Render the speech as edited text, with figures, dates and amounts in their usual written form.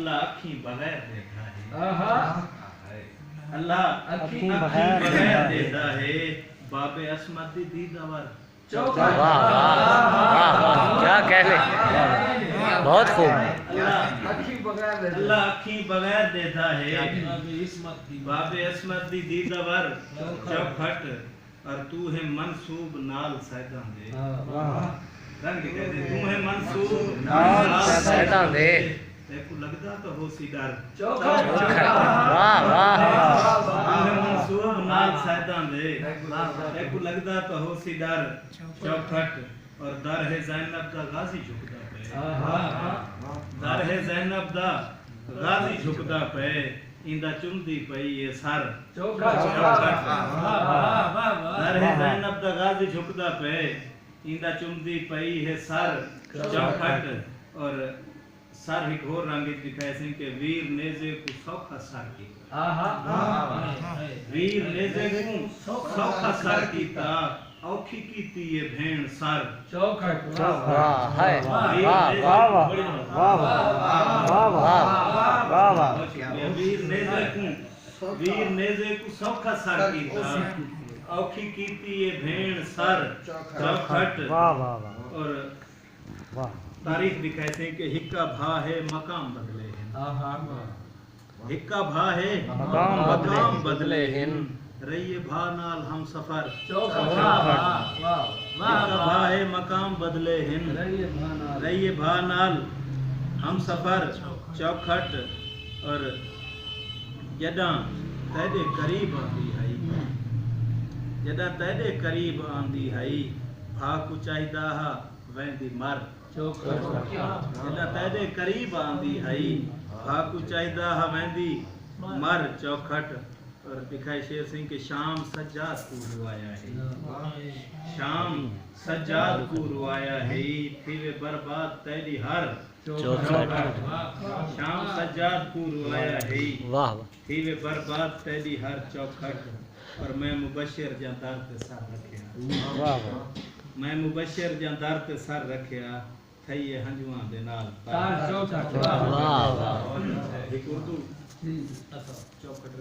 अल्लाह अखी बगैर देखा है। अल्लाह अखी बगैर देता है। बाबे असमत दी दीदावर। वाह वाह वाह वाह, क्या कह ले, बहुत खूब। अल्लाह अखी बगैर देता है। बाबे असमत दी दीदावर चौखट और तू है मंसूब नाल सैदां दे। रंग कहते तू है मंसूब नाल सैदां दे। तेको लगदा तो हो सी डर। वाह वाह मंसूब नाल सैदां दे। तेको लगदा तो हो सी डर चौखट और दर है ज़ैनब दा गाजी झुकदा पे। दर है ज़ैनब दा गाजी झुकदा पे। इंदा चुमदी पई ये सर चौखट। दर है ज़ैनब दा गाजी झुकदा पे। इंदा चुमदी पई है सर चौखट और सर एक और रंग दिखाए सिंह के वीर नेज़े को सौखा सर की। वीर नेज़े को सौखा सर कीता औखी कीती ये भेण सर चौखट। वाह है वाह वाह वाह वाह वाह वाह। वीर नेज़े को सौखा सर कीता औखी कीती ये भेण सर चौखट। वाह वाह और वाह। तारीख दिखाते हैं कि हिक्का भा है मकाम बदले हैं। हिक्का भा है मकाम बदले हैं। रहिए भा नाल हम सफर हिक्का भा है मकाम बदले हैं। रहिए भा नाल हम सफर चौखट और जदा तेरे करीब आंदी है। जदा तेरे करीब आंदी है भा को चाहिदा हा वेंदी मर जदा तेरे करीब आंदी है भा को चाहिदा हा वेंदी मर चौखट। और दिखाई शेर सिंह के शाम सज्जाद को रुआया है। शाम सज्जाद को रुआया है थी वे बर्बाद तेरी हर चौखट। शाम सज्जाद को रुआया है वाह थी वे बर्बाद तेरी हर चौखट। और मैं मुबशर जा दर ते सर रखिया। वाह वाह। मैं मुबशर जा दर ते सर रखिया थई ये हंजुआं दे नाल। वाह वाह। एक उर्दू चौखट